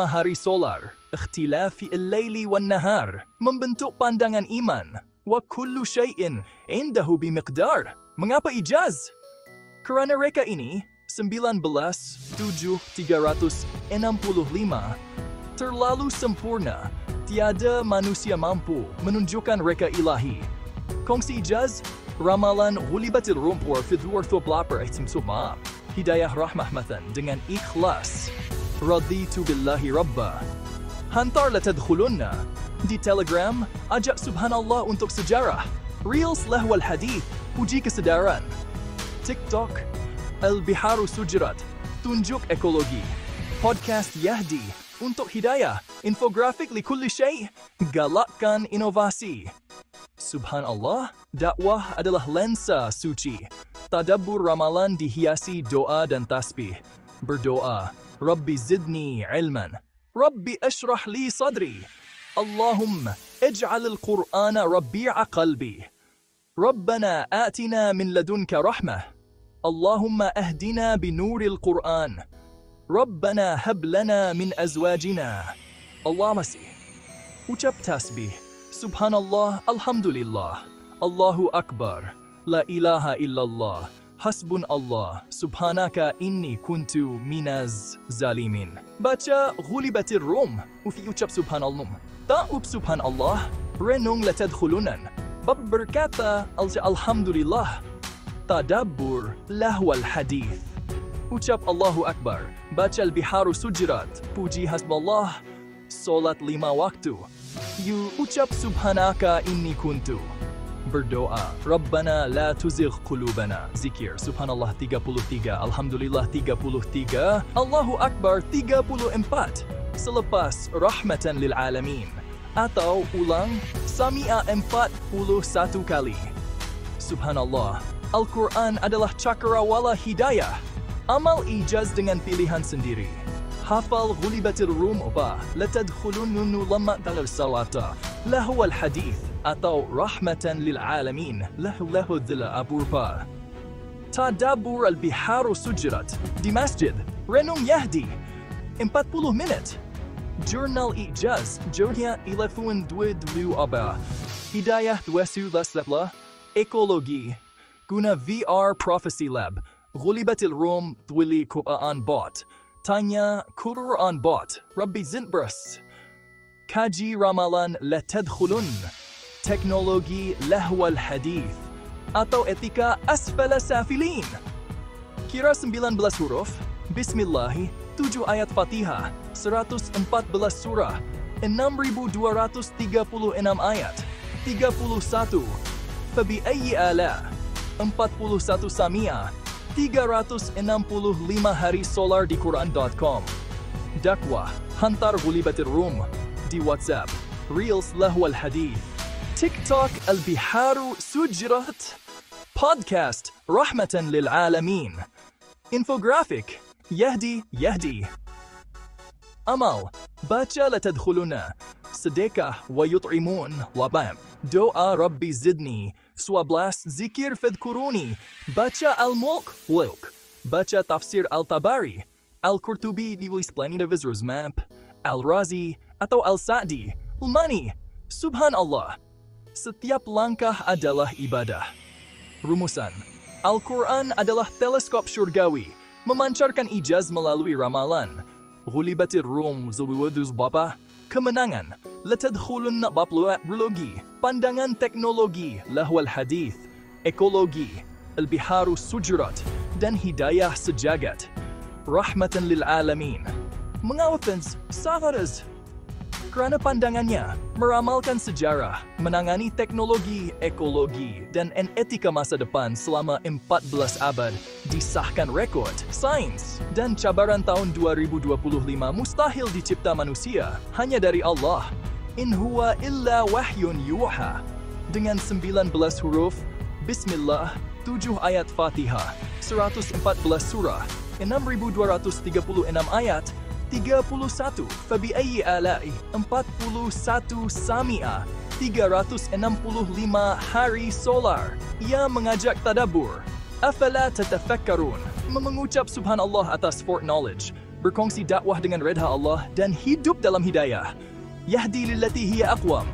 hari solar. Ikhtilafi al-layli wan-nahar, membentuk pandangan iman. Wa kullu syai'in indahu bimiqdar. Mengapa ijaz? Kerana reka ini 19,365 terlalu sempurna. Tiada manusia mampu menunjukkan reka ilahi. Kongsi Ijaz, ramalan Ghulibatil Rum في الدور ثوبلابر اهتمتما Hidayah Rahmahmatan dengan ikhlas. Raditu billahi rabba. Hantar la tadkhulunna. Di Telegram, ajak subhanallah untuk sejarah. Reels lahwal hadith, puji kesedaran. TikTok, Al-Biharu Sujrat, tunjuk ekologi. Podcast Yahdi, untuk hidayah. Infografik li kulli syai', galakkan inovasi. Subhanallah, dakwah adalah lensa suci. Tadabbur ramalan dihiasi doa dan tasbih. Berdoa, Rabbi zidni ilman. Rabbi ashrah li sadri. Allahumma ij'al al-Qur'ana rabi'a qalbi. Rabbana atina min ladunka rahmah. Allahumma ahdina binuri al-Qur'an. Rabbana hab lana min azwajina. Allah masih. Ucap tasbih. Subhanallah, alhamdulillah. Allahu akbar. La ilaha illallah, hasbun Allah, subhanaka inni kuntu minaz zalimin. Baca Ghulibatir Rum, ufi ucap subhanallah. Ta'ub subhanallah, renung la tadkhulunan. Bab berkata alhamdulillah. Tadabbur lahwal hadith. Ucap Allahu Akbar, baca Al-Biharu Sujrat, puji hasballah, solat 5 waktu. Ucap subhanaka inni kuntu. Berdoa, Rabbana la tuzigh qulubana. Zikir, Subhanallah 33, Alhamdulillah 33, Allahu Akbar 34. Selepas Rahmatan lil Alamin. Atau ulang, Sami'a 41 kali. Subhanallah, Al-Quran adalah cakrawala hidayah. Amal ijaz dengan pilihan sendiri. Hafal Ghulibatil Rum apa? La tadkhulunnu lamma tagal salata. Lahwal hadith. Atau rahmatan lil alamin lahu dhila aburpa. Tadabbur Al-Biharu Sujrat di masjid Renung Yahdi 40 minit. Jurnal Ijaz jurnalnya 11 aba. Hidayah 2 ekologi guna VR Prophecy Lab. Ghulibatil Rum twili Quran bot. Tanya Quran bot. Rabbi Zintbras. Kaji ramalan la tadkhulun. Teknologi lahwal hadith atau etika asfala safilin. Kira 19 huruf, Bismillahi, 7 ayat Fatihah, 114 surah, 6,236 ayat, 31, Fabi ayyi ala, 41 Sami'a, 365 hari solar di Quran.com. Dakwah, hantar Ghulibatir Rum di WhatsApp, Reels lahwal hadith. TikTok Al-Biharu Sujrat. Podcast Rahmatan lil Alamin. Infographic Yahdi. Amal baca la tadkhuluna. Sedekah wa yut'imun labam. Doa Rabbi zidni. 12 zikir fadhkuruni. Baca Al-Mulk Wilk. Baca Tafsir Al-Tabari. Al-Qurtubi ditulis Planet of Israel's Map. Al-Razi atau Al-Sa'di. Al-Mani. Subhanallah. Setiap langkah adalah ibadah. Rumusan, Al-Quran adalah teleskop syurgawi, memancarkan ijaz melalui ramalan. Ghulibatir Rum zulwaduz bapa, kemenangan, latadkhulunna biologi, pandangan teknologi, lahwal hadith, ekologi, Al-Biharu Sujrat, dan hidayah sejagat. Rahmatan lil alamin. Mengawatan saharas. Kerana pandangannya, meramalkan sejarah, menangani teknologi, ekologi, dan etika masa depan selama 14 abad, disahkan rekod, sains, dan cabaran tahun 2025 mustahil dicipta manusia, hanya dari Allah. In huwa illa wahyun yuha. Dengan 19 huruf, Bismillah, 7 ayat Fatihah, 114 surah, 6,236 ayat, 31 Fabi ayyi ala'i 41 Sami'a 365 hari solar. Ia mengajak tadabbur. Afala tatafakkarun, mengucap subhanallah atas foreknowledge, berkongsi dakwah dengan redha Allah dan hidup dalam hidayah. Yahdi lillati hiya aqwam.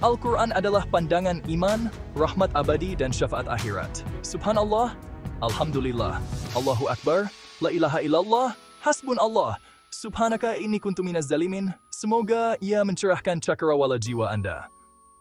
Al-Quran adalah pandangan iman, rahmat abadi dan syafaat akhirat. Subhanallah, alhamdulillah, Allahu Akbar, la ilaha illallah, hasbun Allah, subhanaka inni kuntu minaz zalimin. Semoga ia mencerahkan cakrawala jiwa Anda.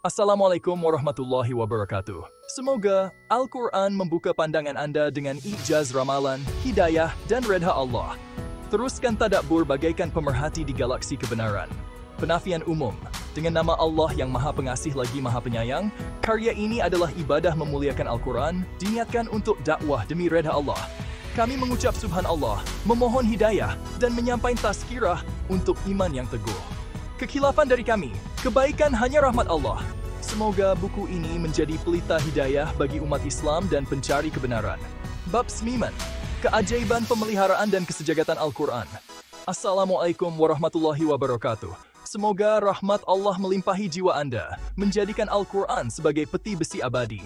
Assalamualaikum warahmatullahi wabarakatuh. Semoga Al-Quran membuka pandangan Anda dengan ijaz ramalan, hidayah, dan redha Allah. Teruskan tadabbur bagaikan pemerhati di galaksi kebenaran. Penafian umum. Dengan nama Allah yang Maha Pengasih lagi Maha Penyayang, karya ini adalah ibadah memuliakan Al-Quran, diniatkan untuk dakwah demi redha Allah. Kami mengucap subhanallah, memohon hidayah, dan menyampaikan tazkirah untuk iman yang teguh. Kekhilafan dari kami, kebaikan hanya rahmat Allah. Semoga buku ini menjadi pelita hidayah bagi umat Islam dan pencari kebenaran. Bab 9. Keajaiban pemeliharaan dan kesejagatan Al-Quran. Assalamualaikum warahmatullahi wabarakatuh. Semoga rahmat Allah melimpahi jiwa Anda, menjadikan Al-Quran sebagai peti besi abadi.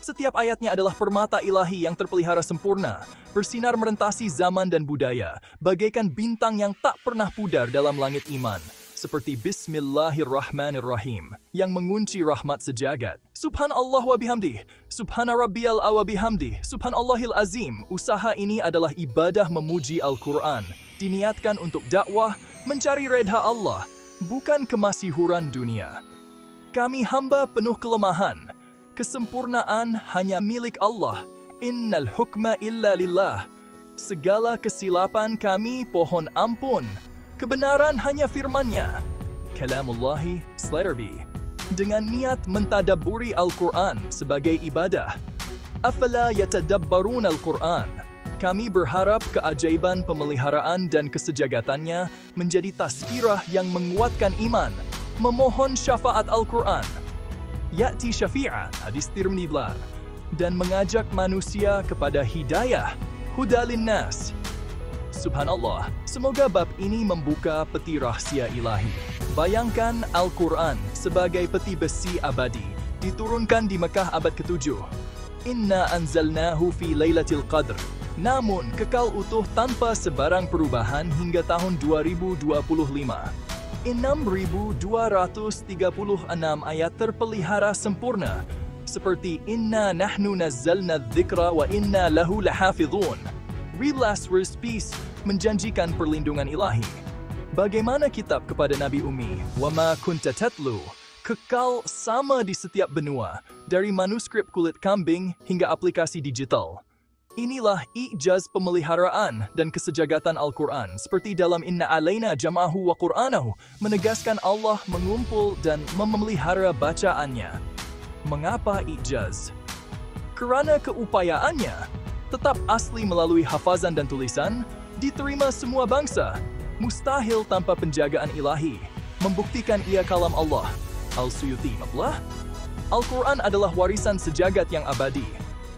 Setiap ayatnya adalah permata ilahi yang terpelihara sempurna, bersinar merentasi zaman dan budaya, bagaikan bintang yang tak pernah pudar dalam langit iman. Seperti Bismillahirrahmanirrahim yang mengunci rahmat sejagat. Subhanallah wa bihamdih, Subhana rabbiyal awa bihamdih, Subhanallahil azim. Usaha ini adalah ibadah memuji Al-Quran, diniatkan untuk dakwah, mencari redha Allah, bukan kemasyhuran dunia. Kami hamba penuh kelemahan, kesempurnaan hanya milik Allah. Innal hukma illa lillah. Segala kesilapan kami pohon ampun. Kebenaran hanya firman-Nya. Kalamullahi /B. Dengan niat mentadabburi Al-Quran sebagai ibadah. Afala yatadabbarun Al-Quran. Kami berharap keajaiban pemeliharaan dan kesejagatannya menjadi tazkirah yang menguatkan iman, memohon syafaat Al-Quran. Ya'ti syafi'an, hadis Tirmidzi, dan mengajak manusia kepada hidayah, hudalin nas. Subhanallah, semoga bab ini membuka peti rahsia ilahi. Bayangkan Al-Quran sebagai peti besi abadi, diturunkan di Mekah abad ke-7. Inna anzalnahu fi lailatul qadr. Namun, kekal utuh tanpa sebarang perubahan hingga tahun 2025. 6.236 ayat terpelihara sempurna. Seperti Inna nahnu nazzalna dzikra wa inna lahu lahafidhun. Read last verse peace menjanjikan perlindungan ilahi. Bagaimana kitab kepada Nabi Ummi? Wa ma kunta tatlu. Kekal sama di setiap benua, dari manuskrip kulit kambing hingga aplikasi digital. Inilah ijaz pemeliharaan dan kesejagatan Al-Quran, seperti dalam Inna alaina jam'ahu wa Qur'anahu, menegaskan Allah mengumpul dan memelihara bacaannya. Mengapa ijaz? Kerana keupayaannya tetap asli melalui hafazan dan tulisan, diterima semua bangsa, mustahil tanpa penjagaan ilahi, membuktikan ia kalam Allah. Al-Suyuti mablah. Al-Quran adalah warisan sejagat yang abadi.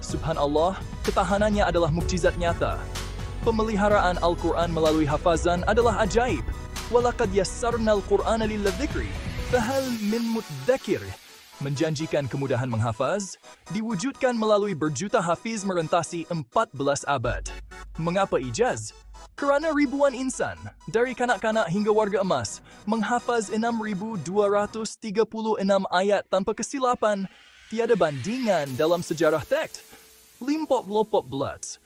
Subhanallah, ketahanannya adalah mukjizat nyata. Pemeliharaan Al-Quran melalui hafazan adalah ajaib. Walaqad yassarna al-Qur'ana lil-dzikri, fahal min mudzakir. Menjanjikan kemudahan menghafaz, diwujudkan melalui berjuta hafiz merentasi 14 abad. Mengapa ijaz? Kerana ribuan insan, dari kanak-kanak hingga warga emas, menghafaz 6.236 ayat tanpa kesilapan, tiada bandingan dalam sejarah teks. Limpop lopop blats.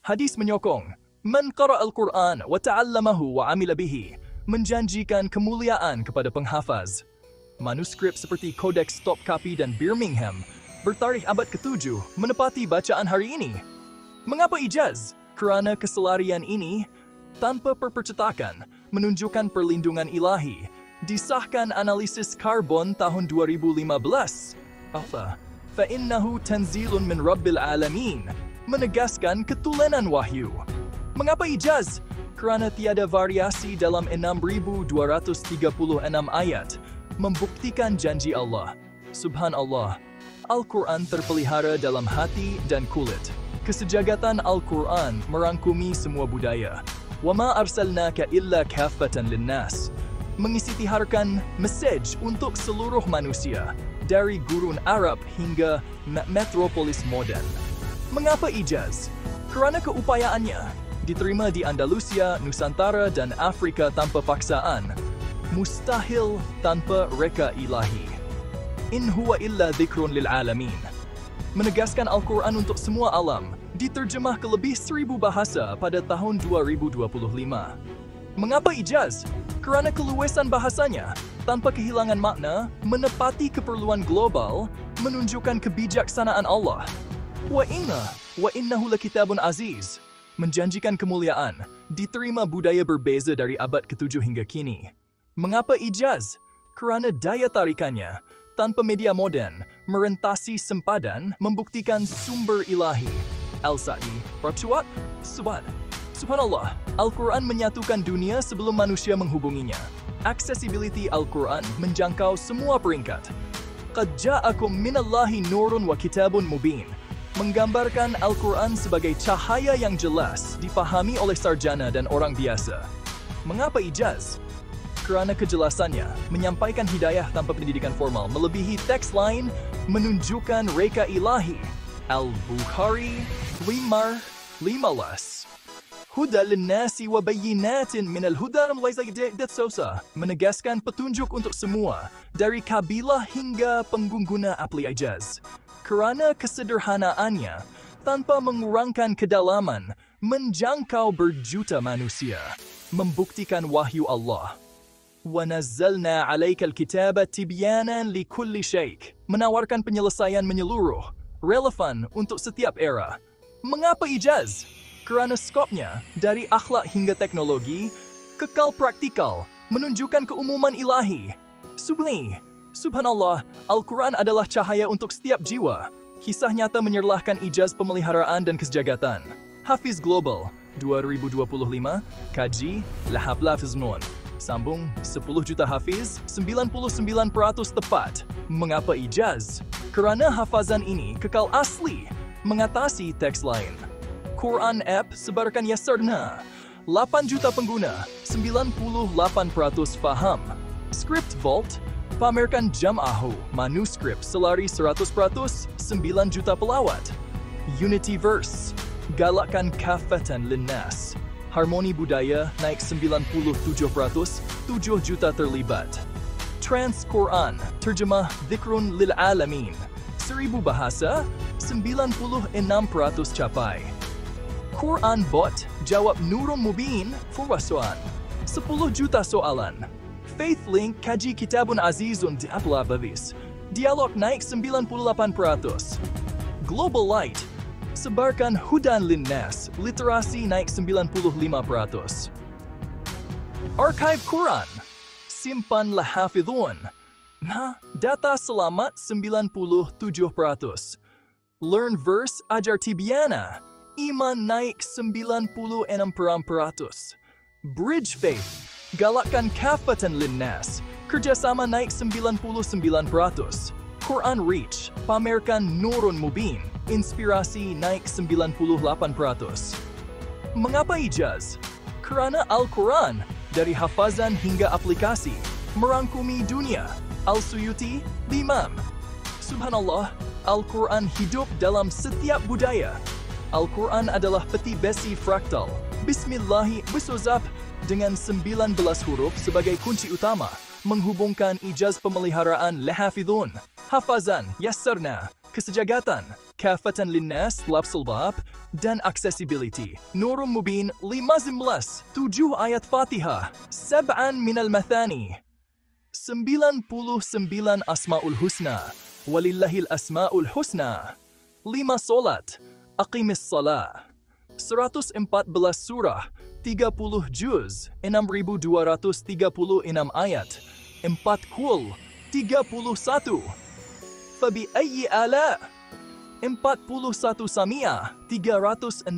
Hadis menyokong, Man qara al-Quran wa ta'allamahu wa amila bihi, menjanjikan kemuliaan kepada penghafaz. Manuskrip seperti Codex Topkapi dan Birmingham bertarikh abad ke-7 menepati bacaan hari ini. Mengapa ijaz? Kerana keselarian ini, tanpa percetakan, menunjukkan perlindungan ilahi. Disahkan analisis karbon tahun 2015. Alpha. Fa'innahu tanzilun min Rabbil Alamin. Menegaskan ketulenan wahyu. Mengapa ijaz? Kerana tiada variasi dalam 6.236 ayat. Membuktikan janji Allah. Subhanallah, Al-Quran terpelihara dalam hati dan kulit. Kesejagatan Al-Quran merangkumi semua budaya. وَمَا أَرْسَلْنَاكَ إِلَّا كَافَّةً لِلنَّاسِ. Mengisiharkan mesej untuk seluruh manusia, dari gurun Arab hingga metropolis modern. Mengapa ijaz? Kerana keupayaannya, diterima di Andalusia, Nusantara dan Afrika tanpa paksaan. Mustahil tanpa reka ilahi. In huwa illa dzikrun lil alamin. Menegaskan Al-Quran untuk semua alam, diterjemah ke lebih 1000 bahasa pada tahun 2025. Mengapa ijaz? Kerana keluasan bahasanya, tanpa kehilangan makna, menepati keperluan global, menunjukkan kebijaksanaan Allah. Wa innahu lakitabun aziz, menjanjikan kemuliaan, diterima budaya berbeza dari abad ke-7 hingga kini. Mengapa ijaz? Kerana daya tarikannya, tanpa media moden, merentasi sempadan, membuktikan sumber ilahi. Al-Sa'di, Racuat, Subhanallah, Al-Quran menyatukan dunia sebelum manusia menghubunginya. Accessibility Al-Quran menjangkau semua peringkat. Qad ja'akum minallahi nurun wa kitabun mubin, menggambarkan Al-Quran sebagai cahaya yang jelas, dipahami oleh sarjana dan orang biasa. Mengapa ijaz? Kerana kejelasannya, menyampaikan hidayah tanpa pendidikan formal, melebihi teks lain, menunjukkan reka ilahi. Al-Bukhari 5:15. Huda linnasi wa bayyinatin minal huda menegaskan petunjuk untuk semua, dari kabilah hingga pengguna aplikasi ijaz. Kerana kesederhanaannya, tanpa mengurangkan kedalaman, menjangkau berjuta manusia, membuktikan wahyu Allah. وَنَزَّلْنَا عَلَيْكَ الْكِتَابَ تِبْيَانًا لِكُلِّ شَيْءٍ, menawarkan penyelesaian menyeluruh, relevan untuk setiap era. Mengapa ijaz? Kerana skopnya, dari akhlak hingga teknologi, kekal praktikal, menunjukkan keumuman ilahi. Subhanallah, Al-Quran adalah cahaya untuk setiap jiwa. Kisah nyata menyerlahkan ijaz pemeliharaan dan kesejahteraan. Hafiz Global 2025, Kaji, Lahab Lafiz Nun. Sambung, 10 juta hafiz, 99% tepat. Mengapa ijaz? Kerana hafazan ini kekal asli, mengatasi teks lain. Quran App sebarkan Yasarna. 8 juta pengguna, 98% faham. Script Vault, pamerkan Jam'ahu, manuskrip selari 100%, 9 juta pelawat. Unityverse, galakkan kafatan linnas. Harmoni budaya naik 97%, 7 juta terlibat. Trans-Quran, terjemah Dhikrun lil Alamin. 1000 bahasa, 96% capai. Quran Bot, jawab Nurul Mubin, Furwasuan. 10 juta soalan. Faith Link, kaji Kitabun Azizun di Ablabavis. Dialog naik 98%. Global Light, sebarkan Hudan Linnas, literasi naik 95%. Archive Quran, simpan lahafidhun. Data selamat 97%. Learn Verse, ajar Tibyana, iman naik 96%. Bridge Faith, galakkan kafatan linnas, kerjasama naik 99%. Quran Reach, pamerkan Nurun Mubin, inspirasi naik 98%. Mengapa ijaz? Kerana Al-Quran, dari hafazan hingga aplikasi, merangkumi dunia. Al-Suyuti, Imam. Subhanallah, Al-Quran hidup dalam setiap budaya. Al-Quran adalah peti besi fraktal. Bismillahi bisuzab dengan 19 huruf sebagai kunci utama, menghubungkan ijaz pemeliharaan lahafidhun, hafazan, yassarna, kesejahteraan, kafatan linnas, lafzul bab, dan accessibility. Nurul Mubin 15, 7 ayat Fatihah, 7 minal mathani. 99 asma'ul husna, walillahil asma'ul husna. 5 solat, aqimis salah. 114 surah, 30 juz, 6236 ayat. 4 kul, 31. Fabi ayyi ala, 41 samia, 365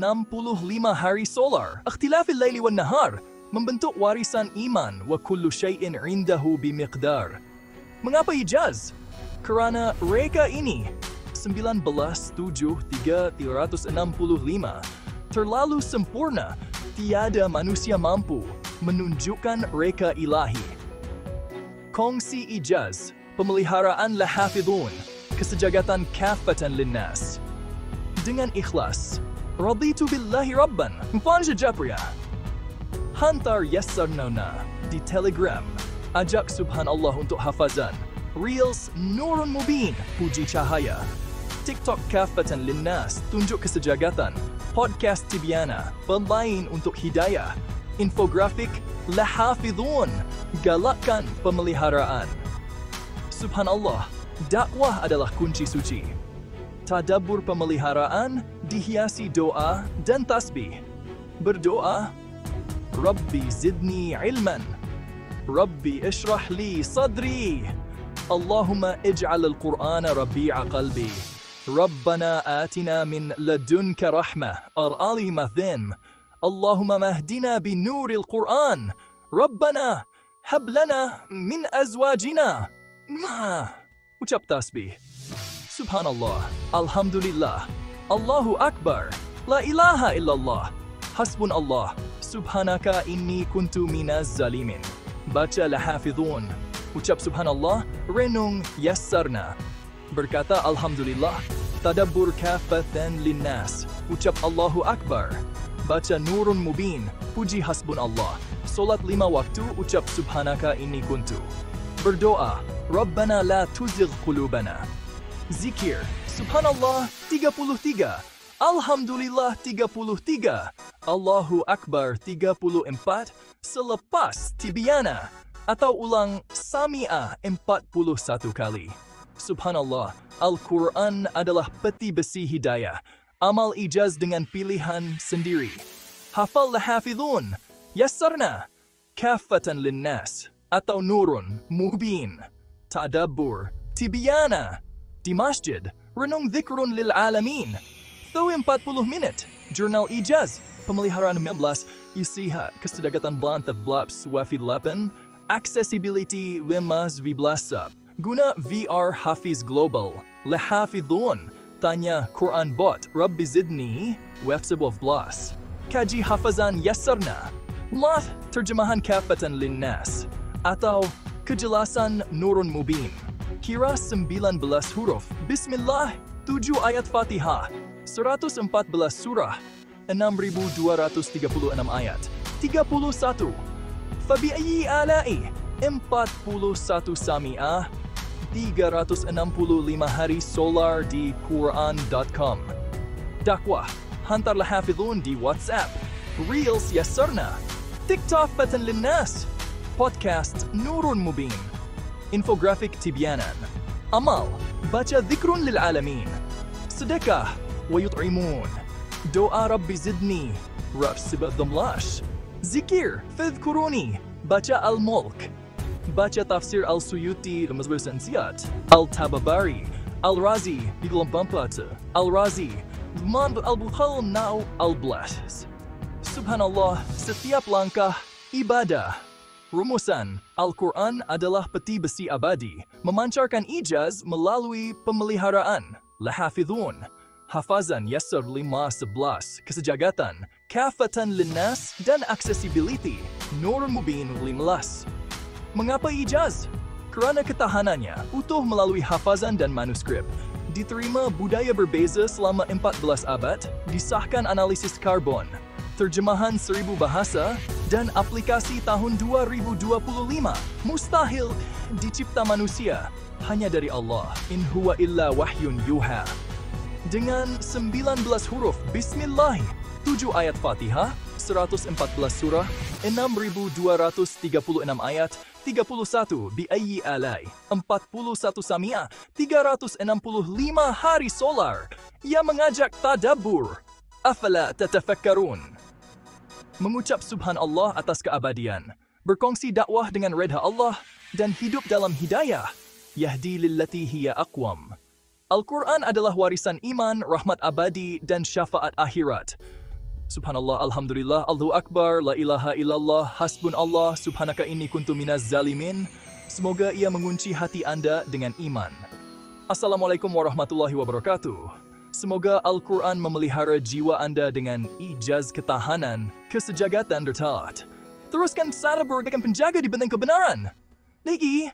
hari solar. Ikhtilafil laili wan nahar, membentuk warisan iman. Wa kullu syai'in indahu bimiqdar. Mengapa ijaz? Kerana reka ini 19:7:365 terlalu sempurna, tiada manusia mampu menunjukkan reka ilahi. Kongsi ijaz, pemeliharaan lahafidhun, kesejahteraan kafatan linnas. Dengan ikhlas, raditu billahi rabban, Mfanja Japriya. Hantar yassarnona di Telegram. Ajak Subhanallah untuk hafazan. Reels Nurun Mubin, puji cahaya. TikTok kafatan linnas, tunjuk kesejahteraan. Podcast Tibyana, pemain untuk hidayah. Infografik, lahafidhun, galakkan pemeliharaan. Subhanallah, dakwah adalah kunci suci. Tadabbur pemeliharaan dihiasi doa dan tasbih. Berdoa, Rabbi zidni ilman, Rabbi ishrah li sadri, Allahumma ij'al al-Qur'ana rabi'a qalbi, Rabbana atina min ladunka rahmah, ar'ali mathim, Allahumma mahdina binuril Qur'an, Rabbana hab lana min azwajina. Ucap tasbih. Subhanallah, Alhamdulillah, Allahu Akbar, La ilaha illallah, Hasbunallah, Subhanaka inni kuntu minaz zalimin. Baca lahafidhun. Ucap Subhanallah, renung yassarna. Berkata Alhamdulillah, tadabbur kafatan linnas. Ucap Allahu Akbar. Baca Nurun Mubin, puji Hasbunallah. Solat 5 waktu, ucap Subhanaka inni kuntu. Berdoa, Rabbana la tuzigh qulubana. Zikir, Subhanallah 33, Alhamdulillah 33, Allahu Akbar 34, selepas tibyana, atau ulang Sami'ah 41 kali. Subhanallah, Al-Quran adalah peti besi hidayah, amal ijaz dengan pilihan sendiri. Hafal lahafidhun, yassarna, kafatan linnas, atau Nurun Mubin, tadabbur, tibyana, di masjid, renung dhikrun lil alamin. Thaw 40 minit, jurnal ijaz, pemeliharaan 19, isiha kesedagatan blantav blaps wafid 8, accessibility 5 sub. Guna VR Hafiz Global, lahafidhun, tanya Quran bot, Rabbi zidni, waf 11. Kaji hafazan yassarna, lath terjemahan kafatan linnas, atau kejelasan Nurun Mubin. Kira 19 huruf, Bismillah, 7 ayat Fatihah, 114 surah, 6.236 ayat, 31. Fabi'ayyi ala'i, 41 Sami'ah, 365 hari solar di Quran.com. Dakwah, hantar lahafidhun di WhatsApp, Reels yassarna, TikTok fatan linnas, Podcast Nurun Mubin, Infografik tibyanan, Amal, baca dhikrun lil alamin, Sedekah, wa yut'imun, Doa Rabbi zidni, Raf 17, Zikir, fadhkuruni, baca Al-Mulk, baca tafsir Al-Suyuti Al-Mazbur-Sansiyat, Al-Tababari, Al-Razi, Biglam Bampata, Al-Razi, Imam Al-Bukhal Nau Al-Blas. Subhanallah, setiap langkah ibadah. Rumusan, Al-Quran adalah peti besi abadi, memancarkan ijaz melalui pemeliharaan, lahafidhun, hafazan yassar 5-11, kesejagatan, kafatan linnas, dan accessibility, Nurun Mubin 15. Mengapa ijaz? Kerana ketahanannya utuh melalui hafazan dan manuskrip. Diterima budaya berbeza selama 14 abad, disahkan analisis karbon, terjemahan 1000 bahasa, dan aplikasi tahun 2025. Mustahil dicipta manusia, hanya dari Allah. In huwa illa wahyun yuha. Dengan 19 huruf Bismillah, 7 ayat Fatihah, 114 surah, 6.236 ayat, 31 bi'ayyi alai, 41 Sami'ah, 365 hari solar. Ia mengajak tadabbur. Afala tatafakkarun. Mengucap Subhanallah atas keabadian, berkongsi dakwah dengan redha Allah, dan hidup dalam hidayah. Yahdi lillati hiya aqwam. Al-Quran adalah warisan iman, rahmat abadi, dan syafaat akhirat. Subhanallah, Alhamdulillah, Allahu Akbar, La ilaha illallah, Hasbunallah, Subhanaka inni kuntu minaz zalimin. Semoga ia mengunci hati Anda dengan iman. Assalamualaikum warahmatullahi wabarakatuh. Semoga Al-Quran memelihara jiwa Anda dengan ijaz ketahanan, kesejagatan dan taat. Teruskan tadabbur dengan penjaga di benteng kebenaran. Lagi.